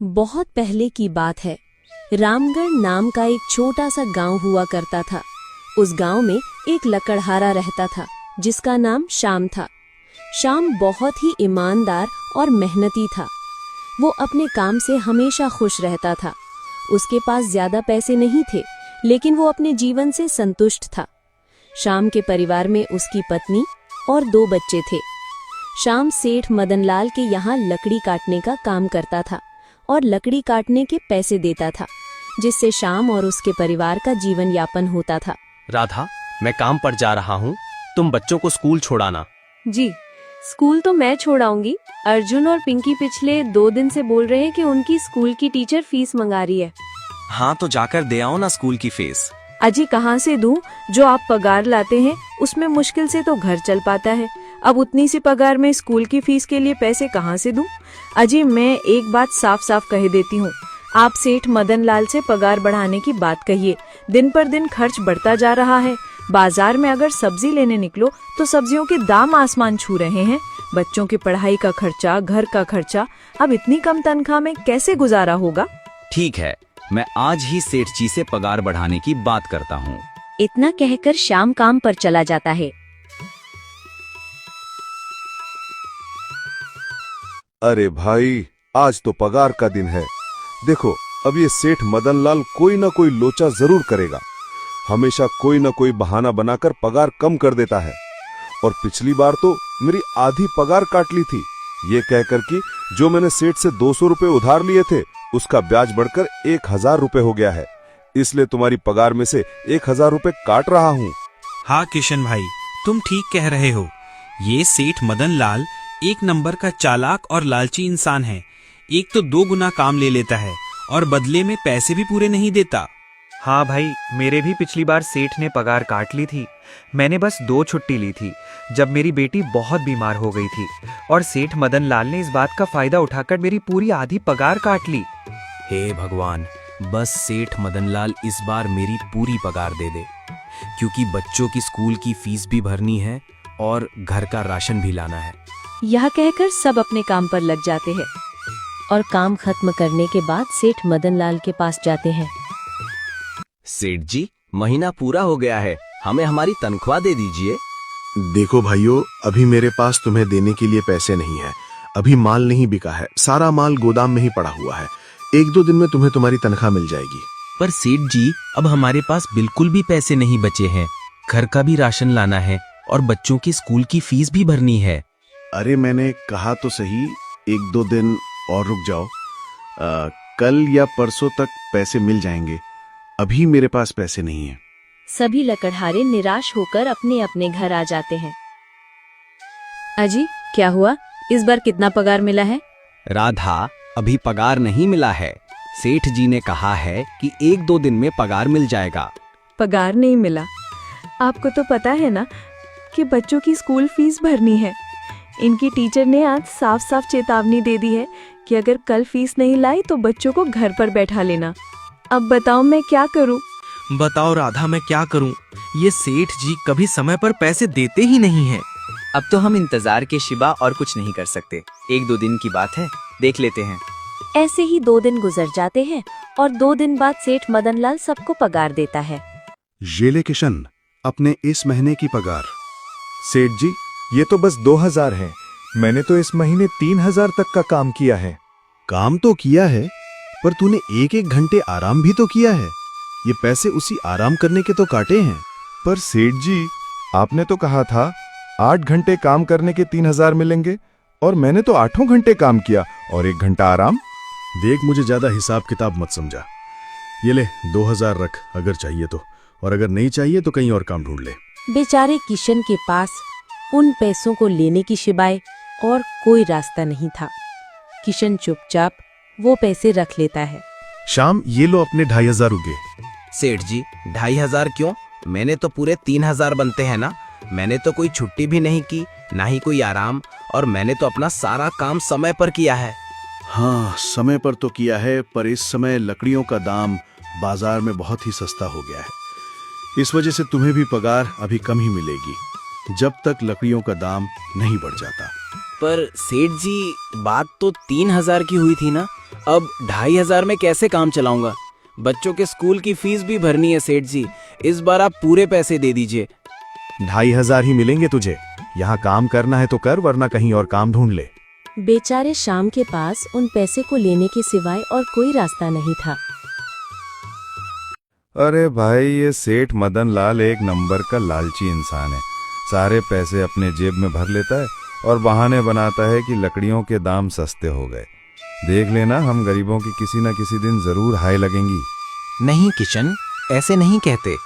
बहुत पहले की बात है। रामगढ़ नाम का एक छोटा सा गांव हुआ करता था। उस गांव में एक लकड़हारा रहता था जिसका नाम श्याम था। श्याम बहुत ही ईमानदार और मेहनती था। वो अपने काम से हमेशा खुश रहता था। उसके पास ज्यादा पैसे नहीं थे, लेकिन वो अपने जीवन से संतुष्ट था। श्याम के परिवार में उसकी पत्नी और 2 बच्चे थे। श्याम सेठ मदनलाल के यहाँ लकड़ी काटने का काम करता था और लकड़ी काटने के पैसे देता था, जिससे श्याम और उसके परिवार का जीवन यापन होता था। राधा, मैं काम पर जा रहा हूँ, तुम बच्चों को स्कूल छोड़ाना। जी, स्कूल तो मैं छोड़ाऊंगी। अर्जुन और पिंकी पिछले 2 दिन से बोल रहे हैं कि उनकी स्कूल की टीचर फीस मंगा रही है। हाँ, तो जाकर दे आओ ना स्कूल की फीस। अजी, कहाँ से दूं? जो आप पगार लाते हैं उसमें मुश्किल से तो घर चल पाता है। अब उतनी सी पगार में स्कूल की फीस के लिए पैसे कहाँ से दूं? अजी, मैं एक बात साफ साफ कह देती हूँ, आप सेठ मदन लाल से पगार बढ़ाने की बात कहिए। दिन पर दिन खर्च बढ़ता जा रहा है। बाजार में अगर सब्जी लेने निकलो तो सब्जियों के दाम आसमान छू रहे हैं। बच्चों की पढ़ाई का खर्चा, घर का खर्चा, अब इतनी कम तनख्वाह में कैसे गुजारा होगा? ठीक है, मैं आज ही सेठ जी से पगार बढ़ाने की बात करता हूँ। इतना कहकर श्याम काम पर चला जाता है। अरे भाई, आज तो पगार का दिन है। देखो, अब ये सेठ मदनलाल कोई ना कोई लोचा जरूर करेगा। हमेशा कोई ना कोई बहाना बनाकर पगार कम कर देता है। और पिछली बार तो मेरी आधी पगार काट ली थी, ये कहकर कि जो मैंने सेठ से 200 रुपए उधार लिए थे उसका ब्याज बढ़कर 1000 रुपए हो गया है। इसलिए तुम्हारी पगार में से 1000 रुपए काट रहा हूँ। हाँ किशन भाई, तुम ठीक कह रहे हो। ये सेठ मदन लाल एक नंबर का चालाक और लालची इंसान है। एक तो 2 गुना काम ले लेता है और बदले में पैसे भी पूरे नहीं देता। हाँ भाई, मेरे भी पिछली बार सेठ ने पगार काट ली थी। मैंने बस 2 छुट्टी ली थी जब मेरी बेटी बहुत बीमार हो गई थी, और सेठ मदन लाल ने इस बात का फायदा उठाकर मेरी पूरी आधी पगार काट ली। हे भगवान, बस सेठ मदनलाल इस बार मेरी पूरी पगार दे दे, क्योंकि बच्चों की स्कूल की फीस भी भरनी है और घर का राशन भी लाना है। यह कहकर सब अपने काम पर लग जाते हैं और काम खत्म करने के बाद सेठ मदनलाल के पास जाते हैं। सेठ जी, महीना पूरा हो गया है, हमें हमारी तनख्वाह दे दीजिए। देखो भाइयों, अभी मेरे पास तुम्हें देने के लिए पैसे नहीं है। अभी माल नहीं बिका है, सारा माल गोदाम में ही पड़ा हुआ है। 1-2 दिन में तुम्हें तुम्हारी तनख्वाह मिल जाएगी। पर सेठ जी, अब हमारे पास बिल्कुल भी पैसे नहीं बचे हैं। घर का भी राशन लाना है और बच्चों की स्कूल की फीस भी भरनी है। अरे मैंने कहा तो सही, 1-2 दिन और रुक जाओ। कल या परसों तक पैसे मिल जाएंगे। अभी मेरे पास पैसे नहीं है। सभी लकड़हारे निराश होकर अपने अपने घर आ जाते हैं। अजी, क्या हुआ? इस बार कितना पगार मिला है? राधा, अभी पगार नहीं मिला है। सेठ जी ने कहा है कि 1-2 दिन में पगार मिल जाएगा। पगार नहीं मिला? आपको तो पता है ना कि बच्चों की स्कूल फीस भरनी है। इनकी टीचर ने आज साफ साफ चेतावनी दे दी है कि अगर कल फीस नहीं लाई तो बच्चों को घर पर बैठा लेना। अब बताओ मैं क्या करूं? बताओ राधा, मैं क्या करूं? ये सेठ जी कभी समय पर पैसे देते ही नहीं हैं। अब तो हम इंतजार के सिवा और कुछ नहीं कर सकते। 1-2 दिन की बात है, देख लेते हैं। ऐसे ही 2 दिन गुजर जाते हैं और 2 दिन बाद सेठ मदनलाल सबको पगार देता है। ये ले किशन, अपने इस महीने की पगार। सेठ जी, ये तो बस 2000 है। मैंने तो इस महीने 3000 तक का काम किया है। काम तो किया है, पर तूने 1-1 घंटे आराम भी तो किया है। ये पैसे उसी आराम करने के तो काटे हैं। पर सेठ जी, आपने तो कहा था 8 घंटे काम करने के 3000 मिलेंगे, और मैंने तो 8 घंटे काम किया और 1 घंटा आराम। देख, मुझे ज्यादा हिसाब किताब मत समझा। ये ले 2000 रख, अगर चाहिए तो, और अगर नहीं चाहिए तो कहीं और काम ढूंढ ले। बेचारे किशन के पास उन पैसों को लेने की सिवाय और कोई रास्ता नहीं था। किशन चुपचाप वो पैसे रख लेता है। शाम, ये लो अपने 2500 रुपए। सेठ जी, 2500 क्यों? मैंने तो पूरे 3000 बनते हैं ना। मैंने तो कोई छुट्टी भी नहीं की, ना ही कोई आराम, और मैंने तो अपना सारा काम समय पर किया है। हाँ, समय पर तो किया है, पर इस समय लकड़ियों का दाम बाजार में बहुत ही सस्ता हो गया है। इस वजह से तुम्हें भी पगार अभी कम ही मिलेगी, जब तक लकड़ियों का दाम नहीं बढ़ जाता। पर सेठ जी, बात तो 3000 की हुई थी ना। अब 2500 में कैसे काम चलाऊंगा? बच्चों के स्कूल की फीस भी भरनी है सेठ जी। इस बार आप पूरे पैसे दे दीजिए। 2500 ही मिलेंगे तुझे। यहाँ काम करना है तो कर, वरना कहीं और काम ढूंढ ले। बेचारे श्याम के पास उन पैसे को लेने के सिवाय और कोई रास्ता नहीं था। अरे भाई, ये सेठ मदन लाल एक नंबर का लालची इंसान है। सारे पैसे अपने जेब में भर लेता है और बहाने बनाता है कि लकड़ियों के दाम सस्ते हो गए। देख लेना, हम गरीबों की किसी न किसी दिन जरूर हाय लगेंगी। नहीं किशन, ऐसे नहीं कहते।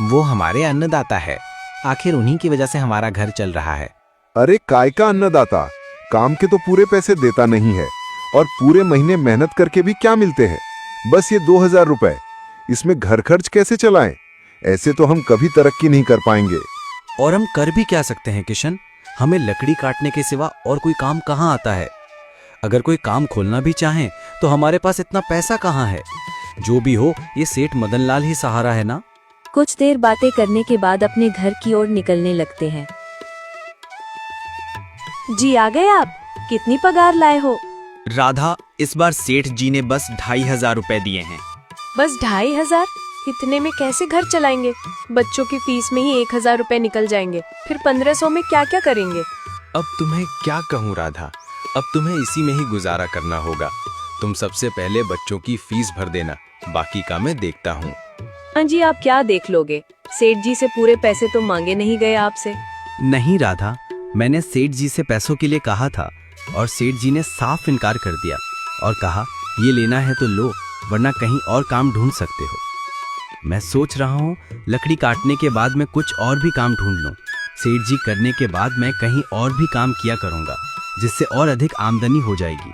वो हमारे अन्नदाता है, आखिर उन्हीं की वजह से हमारा घर चल रहा है। अरे काय का अन्नदाता, काम के तो पूरे पैसे देता नहीं है और पूरे महीने मेहनत करके भी क्या मिलते हैं? बस ये 2000 रुपए। इसमें घर खर्च कैसे चलाएं? ऐसे तो हम कभी तरक्की नहीं कर पाएंगे। और हम कर भी क्या सकते हैं किशन? हमें लकड़ी काटने के सिवा और कोई काम कहाँ आता है? अगर कोई काम खोलना भी चाहें तो हमारे पास इतना पैसा कहाँ है? जो भी हो, ये सेठ मदन लाल ही सहारा है ना। कुछ देर बातें करने के बाद अपने घर की ओर निकलने लगते हैं। जी आ गए आप? कितनी पगार लाए हो? राधा, इस बार सेठ जी ने बस 2500 रुपए दिए हैं। बस 2500? इतने में कैसे घर चलाएंगे? बच्चों की फीस में ही 1000 रुपए निकल जाएंगे, फिर 1500 में क्या क्या करेंगे? अब तुम्हें क्या कहूँ राधा, अब तुम्हें इसी में ही गुजारा करना होगा। तुम सबसे पहले बच्चों की फीस भर देना, बाकी का मैं देखता हूँ। हाँ जी, आप क्या देख लोगे? सेठ जी से पूरे पैसे तो मांगे नहीं गए आपसे। नहीं राधा, मैंने सेठ जी से पैसों के लिए कहा था और सेठ जी ने साफ इनकार कर दिया और कहा ये लेना है तो लो, वरना कहीं और काम ढूंढ सकते हो। मैं सोच रहा हूँ लकड़ी काटने के बाद मैं कुछ और भी काम ढूंढ लूँ। सेठ जी करने के बाद मैं कहीं और भी काम किया करूँगा, जिससे और अधिक आमदनी हो जाएगी।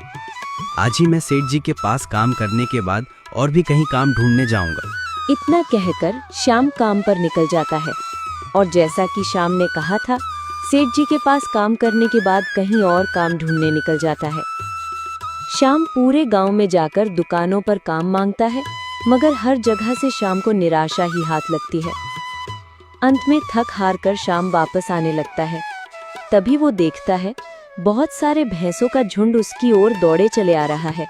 आज ही मैं सेठ जी के पास काम करने के बाद और भी कहीं काम ढूंढने जाऊँगा। इतना कहकर श्याम काम पर निकल जाता है और जैसा कि श्याम ने कहा था, सेठ जी के पास काम करने के बाद कहीं और काम ढूंढने निकल जाता है। श्याम पूरे गांव में जाकर दुकानों पर काम मांगता है, मगर हर जगह से श्याम को निराशा ही हाथ लगती है। अंत में थक हार कर श्याम वापस आने लगता है। तभी वो देखता है बहुत सारे भैंसों का झुंड उसकी ओर दौड़े चले आ रहा है।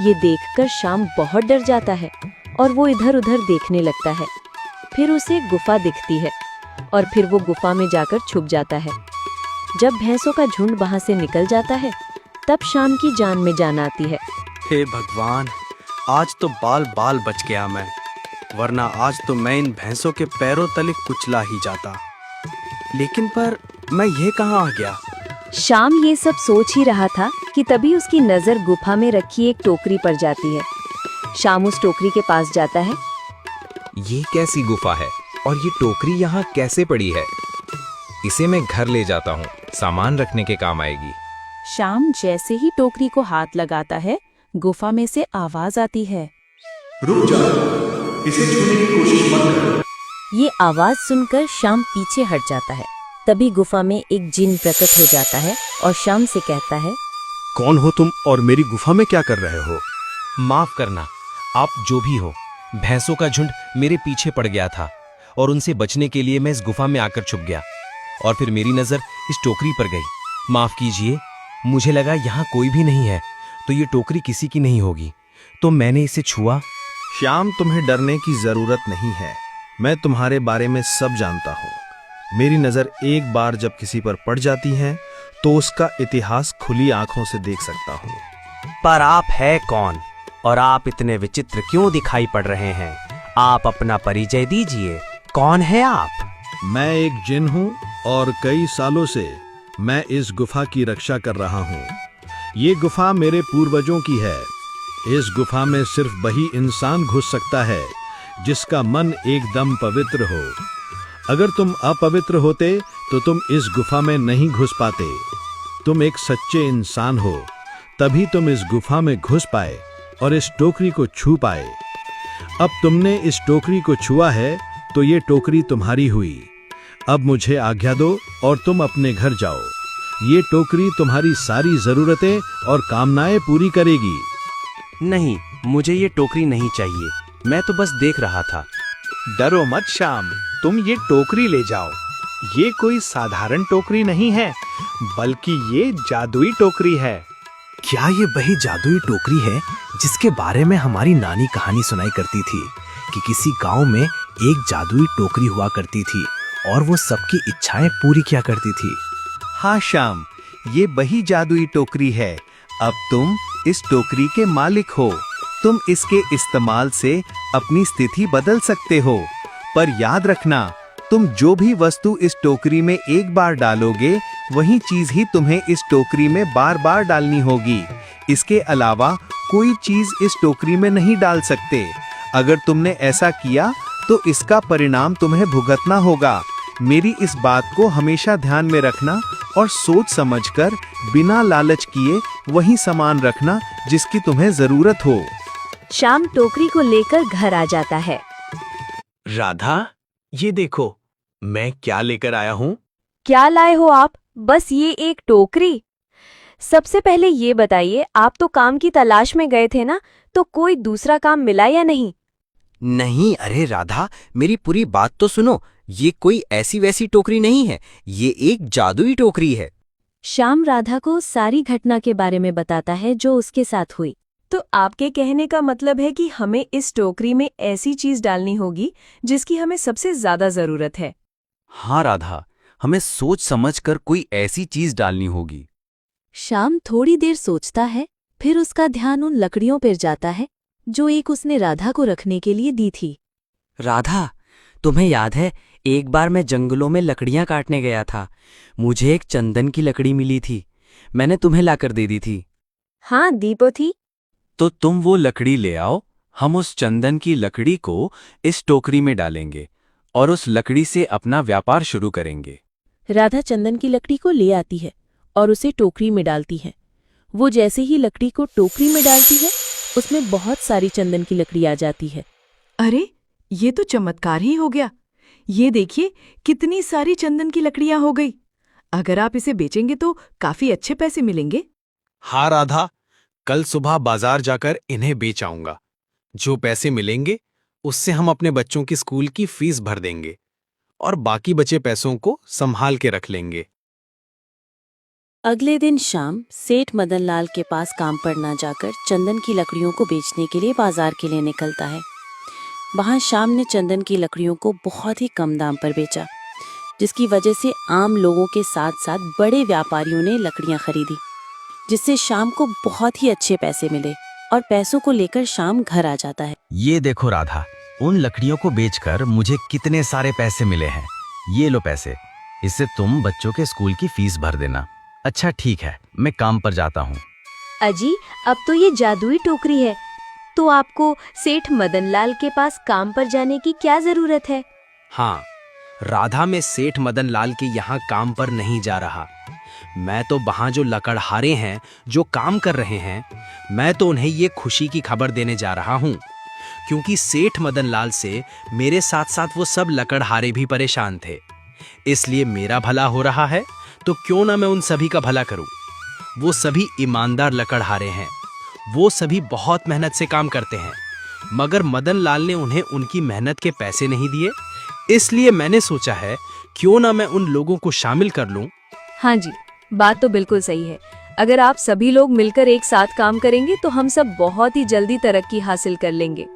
ये देखकर श्याम बहुत डर जाता है और वो इधर उधर देखने लगता है। फिर उसे एक गुफा दिखती है और फिर वो गुफा में जाकर छुप जाता है। जब भैंसों का झुंड वहां से निकल जाता है, तब श्याम की जान में जान आती है। हे भगवान, आज तो बाल बाल बच गया मैं, वरना आज तो मैं इन भैंसों के पैरों तले कुचला ही जाता। लेकिन पर मैं ये कहाँ आ गया? श्याम ये सब सोच ही रहा था कि तभी उसकी नजर गुफा में रखी एक टोकरी पर जाती है। श्याम उस टोकरी के पास जाता है। ये कैसी गुफा है और ये टोकरी यहाँ कैसे पड़ी है? इसे मैं घर ले जाता हूँ, सामान रखने के काम आएगी। श्याम जैसे ही टोकरी को हाथ लगाता है, गुफा में से आवाज आती है, रुक जा, इसे छूने की कोशिश मत कर। ये आवाज सुनकर श्याम पीछे हट जाता है। तभी गुफा में एक जिन प्रकट हो जाता है और श्याम से कहता है, कौन हो तुम और मेरी गुफा में क्या कर रहे हो? माफ करना, आप जो भी हो, भैंसों का झुंड मेरे पीछे पड़ गया था और उनसे बचने के लिए मैं इस गुफा में आकर छुप गया और फिर मेरी नजर इस टोकरी पर गई। माफ कीजिए, मुझे लगा यहाँ कोई भी नहीं है तो ये टोकरी किसी की नहीं होगी, तो मैंने इसे छुआ। श्याम, तुम्हें डरने की जरूरत नहीं है। मैं तुम्हारे बारे में सब जानता हूँ। मेरी नजर एक बार जब किसी पर पड़ जाती है तो उसका इतिहास खुली आंखों से देख सकता हूँ। पर आप है कौन और आप इतने विचित्र क्यों दिखाई पड़ रहे हैं? आप अपना परिचय दीजिए, कौन है आप? मैं एक जिन हूँ और कई सालों से मैं इस गुफा की रक्षा कर रहा हूँ। ये गुफा मेरे पूर्वजों की है। इस गुफा में सिर्फ वही इंसान घुस सकता है जिसका मन एकदम पवित्र हो। अगर तुम अपवित्र होते तो तुम इस गुफा में नहीं घुस पाते। तुम एक सच्चे इंसान हो, तभी तुम इस गुफा में घुस पाए और इस टोकरी को छू पाए। अब तुमने इस टोकरी को छुआ है तो ये टोकरी तुम्हारी हुई। अब मुझे आज्ञा दो और तुम अपने घर जाओ। ये टोकरी तुम्हारी सारी जरूरतें और कामनाएं पूरी करेगी। नहीं, मुझे ये टोकरी नहीं चाहिए, मैं तो बस देख रहा था। डरो मत श्याम, तुम ये टोकरी ले जाओ। ये कोई साधारण टोकरी नहीं है, बल्कि ये जादुई टोकरी है। क्या ये वही जादुई टोकरी है जिसके बारे में हमारी नानी कहानी सुनाई करती थी कि किसी गांव में एक जादुई टोकरी हुआ करती थी और वो सबकी इच्छाएं पूरी किया करती थी? हाँ श्याम, ये वही जादुई टोकरी है। अब तुम इस टोकरी के मालिक हो। तुम इसके इस्तेमाल से अपनी स्थिति बदल सकते हो। पर याद रखना, तुम जो भी वस्तु इस टोकरी में एक बार डालोगे, वही चीज ही तुम्हें इस टोकरी में बार बार डालनी होगी। इसके अलावा कोई चीज इस टोकरी में नहीं डाल सकते। अगर तुमने ऐसा किया तो इसका परिणाम तुम्हें भुगतना होगा। मेरी इस बात को हमेशा ध्यान में रखना और सोच समझकर बिना लालच किए वही सामान रखना जिसकी तुम्हें जरूरत हो। श्याम टोकरी को लेकर घर आ जाता है। राधा, ये देखो मैं क्या लेकर आया हूँ। क्या लाए हो आप? बस ये एक टोकरी? सबसे पहले ये बताइए, आप तो काम की तलाश में गए थे ना, तो कोई दूसरा काम मिला या नहीं? नहीं, अरे राधा, मेरी पूरी बात तो सुनो। ये कोई ऐसी वैसी टोकरी नहीं है, ये एक जादुई टोकरी है। श्याम राधा को सारी घटना के बारे में बताता है जो उसके साथ हुई। तो आपके कहने का मतलब है कि हमें इस टोकरी में ऐसी चीज डालनी होगी जिसकी हमें सबसे ज्यादा जरूरत है। हाँ राधा, हमें सोच समझकर कोई ऐसी चीज डालनी होगी। श्याम थोड़ी देर सोचता है, फिर उसका ध्यान उन लकड़ियों पर जाता है जो एक उसने राधा को रखने के लिए दी थी। राधा, तुम्हें याद है, एक बार मैं जंगलों में लकड़ियां काटने गया था। मुझे एक चंदन की लकड़ी मिली थी, मैंने तुम्हें लाकर दे दी थी। हाँ, दीपो थी। तो तुम वो लकड़ी ले आओ, हम उस चंदन की लकड़ी को इस टोकरी में डालेंगे और उस लकड़ी से अपना व्यापार शुरू करेंगे। राधा चंदन की लकड़ी को ले आती है और उसे टोकरी में डालती है। वो जैसे ही लकड़ी को टोकरी में डालती है, उसमें बहुत सारी चंदन की लकड़ी आ जाती है। अरे, ये तो चमत्कार ही हो गया। ये देखिए, कितनी सारी चंदन की लकड़ियां हो गई। अगर आप इसे बेचेंगे तो काफी अच्छे पैसे मिलेंगे। हाँ राधा, कल सुबह बाजार जाकर इन्हें बेच आऊंगा। जो पैसे मिलेंगे उससे हम अपने बच्चों की स्कूल की फीस भर देंगे और बाकी बचे पैसों को संभाल के रख लेंगे। अगले दिन शाम सेठ मदनलाल के पास काम पर न जाकर चंदन की लकड़ियों को बेचने के लिए बाजार के लिए निकलता है। वहां शाम ने चंदन की लकड़ियों को बहुत ही कम दाम पर बेचा, जिसकी वजह से आम लोगों के साथ साथ बड़े व्यापारियों ने लकड़ियां खरीदी, जिससे शाम को बहुत ही अच्छे पैसे मिले और पैसों को लेकर शाम घर आ जाता है। ये देखो राधा, उन लकड़ियों को बेचकर मुझे कितने सारे पैसे मिले हैं। ये लो पैसे, इससे तुम बच्चों के स्कूल की फीस भर देना। अच्छा ठीक है, मैं काम पर जाता हूँ। अजी, अब तो ये जादुई टोकरी है, तो आपको सेठ मदनलाल के पास काम पर जाने की क्या जरूरत है? हाँ राधा, मैं सेठ मदनलाल के यहाँ काम पर नहीं जा रहा। मैं तो वहाँ जो लकड़हारे हैं जो काम कर रहे हैं, मैं तो उन्हें ये खुशी की खबर देने जा रहा हूँ, क्योंकि सेठ मदनलाल से मेरे साथ साथ वो सब लकड़हारे भी परेशान थे। इसलिए मेरा भला हो रहा है तो क्यों ना मैं उन सभी का भला करूं। वो सभी ईमानदार लकड़हारे हैं, वो सभी बहुत मेहनत से काम करते हैं, मगर मदनलाल ने उन्हें उनकी मेहनत के पैसे नहीं दिए। इसलिए मैंने सोचा है क्यों ना मैं उन लोगों को शामिल कर लूं। हाँ जी, बात तो बिल्कुल सही है। अगर आप सभी लोग मिलकर एक साथ काम करेंगे तो हम सब बहुत ही जल्दी तरक्की हासिल कर लेंगे।